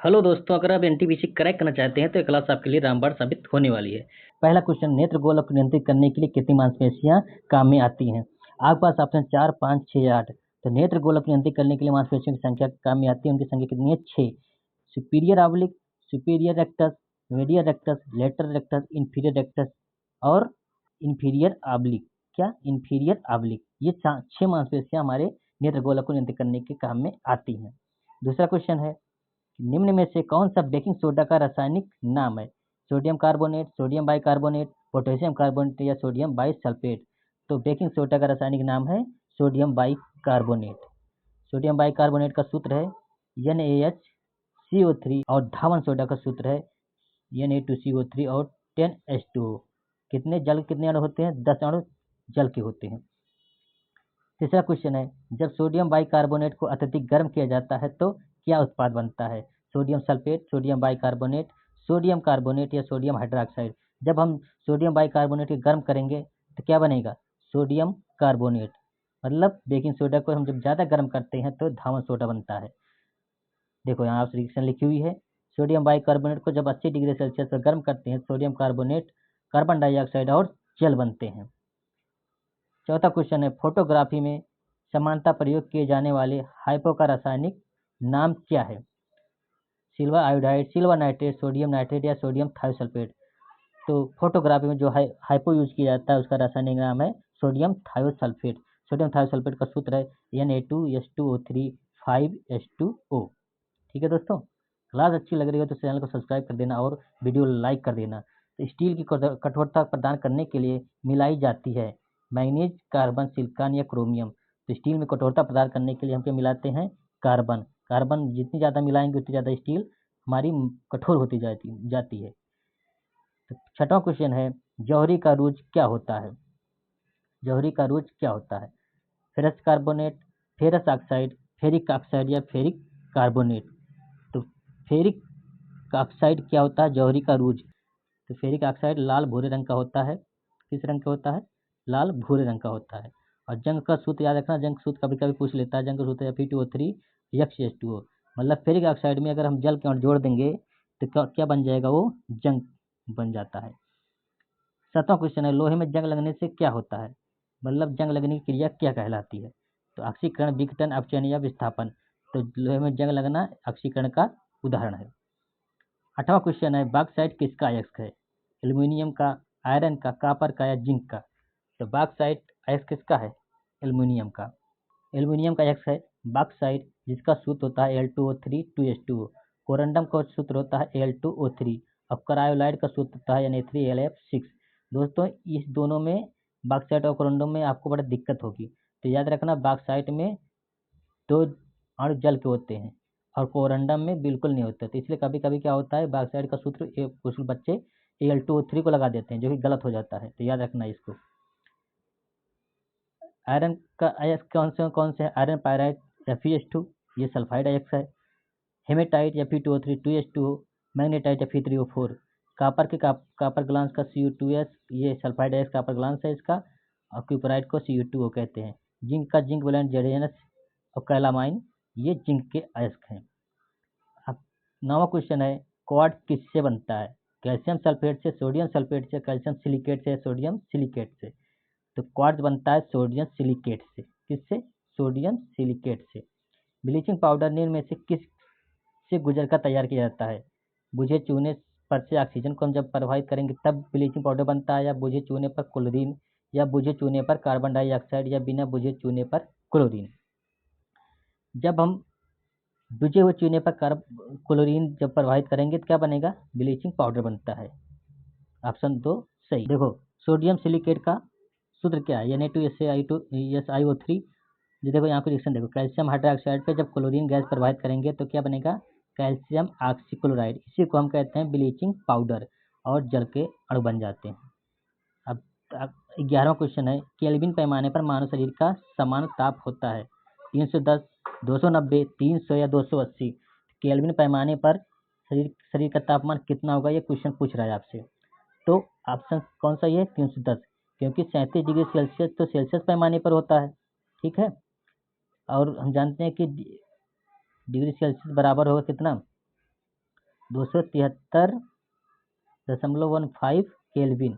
Hello दोस्तों, अगर आप एनटीपीसी क्रैक करना चाहते हैं तो ये क्लास आपके लिए रामबाण साबित होने वाली है। पहला क्वेश्चन, नेत्र गोलक को नियंत्रित करने के लिए कितनी मांसपेशियां काम में आती हैं? आपके पास ऑप्शन 4, 5, 6 या 8। तो नेत्र गोलक को नियंत्रित करने के लिए मांसपेशियों की संख्या काम में आती है, उनकी संख्या कितनी है? 6। Superior oblique, superior rectus, medial rectus, lateral rectus, inferior rectus और इंफीरियर ऑब्लिक। क्या? Inferior oblique. ये 6 मांसपेशियां हमारे नेत्र गोलक को नियंत्रित करने के काम में आती हैं। दूसरा क्वेश्चन है, निम्न में से कौन सा बेकिंग सोडा का रासायनिक नाम है? Sodium carbonate, sodium bicarbonate, potassium carbonate या सोडियम बाइसल्फेट। तो बेकिंग सोडा का रासायनिक नाम है सोडियम बाइकार्बोनेट। सोडियम बाइकार्बोनेट का सूत्र है NaHCO3 और धावन सोडा का सूत्र है Na2CO3 और 10H2O। कितने अणु होते हैं? 10 अणु जल के होते हैं। तीसरा क्वेश्चन है, जब सोडियम बाइकार्बोनेट को अत्यधिक गर्म किया जाता है तो क्या उत्पाद बनता है? Sodium sulphate, sodium bicarbonate, sodium carbonate या सोडियम हाइड्रोक्साइड। जब हम सोडियम बाइकार्बोनेट को गर्म करेंगे तो क्या बनेगा? Sodium carbonate. मतलब बेकिंग सोडा को हम जब ज़्यादा गर्म करते हैं तो धावन सोडा बनता है। देखो यहाँ आप रिएक्शन लिखी हुई है। सोडियम बाइकार्बोनेट को जब 80 डिग्री सेल्सियस पर गर्म करते हैं, सोडियम कार्बोनेट, कार्बन डाइऑक्साइड और जल बनते हैं। चौथा क्वेश्चन है, फोटोग्राफी में समानता प्रयोग किए जाने वाले हाइपो का रासायनिक नाम क्या है? Silver iodide, silver nitrate, sodium nitrate या सोडियम थायोसल्फेट। तो फोटोग्राफी में जो हाइपो यूज किया जाता है उसका रासायनिक नाम है सोडियम थायोसल्फेट। सोडियम थायोसल्फेट का सूत्र है Na2H2O3 5H2O। ठीक है दोस्तों, क्लास अच्छी लग रही हो तो चैनल को सब्सक्राइब कर देना और वीडियो लाइक कर देना। तो स्टील की कठोरता प्रदान करने के लिए मिलाई जाती है मैग्नीज, कार्बन, सिलिकॉन या क्रोमियम। तो स्टील में कठोरता प्रदान करने के लिए हम क्या मिलाते हैं? कार्बन। कार्बन जितनी ज़्यादा मिलाएंगे उतनी ज़्यादा स्टील हमारी कठोर होती जाती है। तो छठवां क्वेश्चन है, जौहरी का रूज क्या होता है? जौहरी का रूज क्या होता है? Ferrous carbonate, ferrous oxide, ferric oxide या फेरिक कार्बोनेट। तो फेरिक ऑक्साइड क्या होता है? जौहरी का रूज। तो फेरिक ऑक्साइड लाल भूरे रंग का होता है। किस रंग का होता है? लाल भूरे रंग का होता है। और जंग का सूत्र याद रखना, जंग सूत्र कभी कभी पूछ लेता है। जंग का सूत्र है Fe2O3 H2O। मतलब फेरिक ऑक्साइड में अगर हम जल के और जोड़ देंगे तो क्या बन जाएगा? वो जंग बन जाता है। सातवां क्वेश्चन है, लोहे में जंग लगने से क्या होता है? मतलब जंग लगने की क्रिया क्या कहलाती है? तो ऑक्सीकरण, विघटन, अपचयन या विस्थापन। तो लोहे में जंग लगना ऑक्सीकरण का उदाहरण है। आठवां क्वेश्चन है, बॉक्साइट किसका अयस्क है? एल्यूमिनियम का, आयरन का, कॉपर का या जिंक का। तो बॉक्साइट अयस्क किसका है? एल्यूमिनियम का। एल्यूमिनियम का अयस्क है बॉक्साइट, जिसका सूत्र होता है Al2O3 2H2O। कोरंडम का सूत्र होता है Al2O3 और क्रायोलाइड का सूत्र होता है Na3LF6। दोस्तों इस दोनों में, बॉक्साइट और कोरंडम में आपको बड़ा दिक्कत होगी। तो याद रखना, बॉक्साइट में 2 अणु जल के होते हैं और कोरंडम में बिल्कुल नहीं होता। तो इसलिए कभी कभी क्या होता है, बॉक्साइट का सूत्र कुछ बच्चे Al2O3 को लगा देते हैं, जो कि गलत हो जाता है। तो याद रखना इसको। आयरन का अयस्क कौन से है? आयरन पायराइड Fe2, ये सल्फाइड अयस्क है। Haematite Fe2O3 2H2O, magnetite Fe3O4। Copper glance का Cu2S, ये सल्फाइड अयस्क कॉपर ग्लांस है इसका। और क्यूपराइट को Cu2O कहते हैं। जिंक का जिंक वैलेंट Zn और कैलामाइन, ये जिंक के अयस्क हैं। अब 9वां क्वेश्चन है, क्वार्ट्ज किससे बनता है? कैल्शियम सल्फेट से, सोडियम सल्फेट से, कैल्शियम सिलिकेट से, सोडियम सिलिकेट से। तो क्वार्ट्ज बनता है सोडियम सिलिकेट से। किससे? सोडियम सिलिकेट से। ब्लीचिंग पाउडर निम्न में से किस से गुजर कर तैयार किया जाता है? बुझे चूने पर से ऑक्सीजन को हम जब प्रवाहित करेंगे तब ब्लीचिंग पाउडर बनता है, या बुझे चूने पर क्लोरीन, या बुझे चूने पर कार्बन डाइऑक्साइड, या बिना बुझे चूने पर क्लोरीन। जब हम बुझे हुए चूने पर क्लोरीन जब प्रवाहित करेंगे तो क्या बनेगा? ब्लीचिंग पाउडर बनता है। ऑप्शन 2 सही। देखो सोडियम सिलिकेट का सूत्र क्या है? Na2SiO3। जो देखो यहाँ पे रिएक्शन देखो, कैल्शियम हाइड्रोक्साइड पे जब क्लोरीन गैस प्रवाहित करेंगे तो क्या बनेगा? Calcium oxychloride. इसी को हम कहते हैं ब्लीचिंग पाउडर, और जल के अणु बन जाते हैं। अब 11वां क्वेश्चन है, केल्विन पैमाने पर मानव शरीर का समान ताप होता है? 310, 290, 300 या 280। केल्विन पैमाने पर शरीर का तापमान कितना होगा, ये क्वेश्चन पूछ रहा है आपसे। तो ऑप्शन कौन सा? ये 310, क्योंकि 37 डिग्री सेल्सियस तो सेल्सियस पैमाने पर होता है। ठीक है, और हम जानते हैं कि डिग्री सेल्सियस बराबर होगा कितना? 273.15 केल्विन।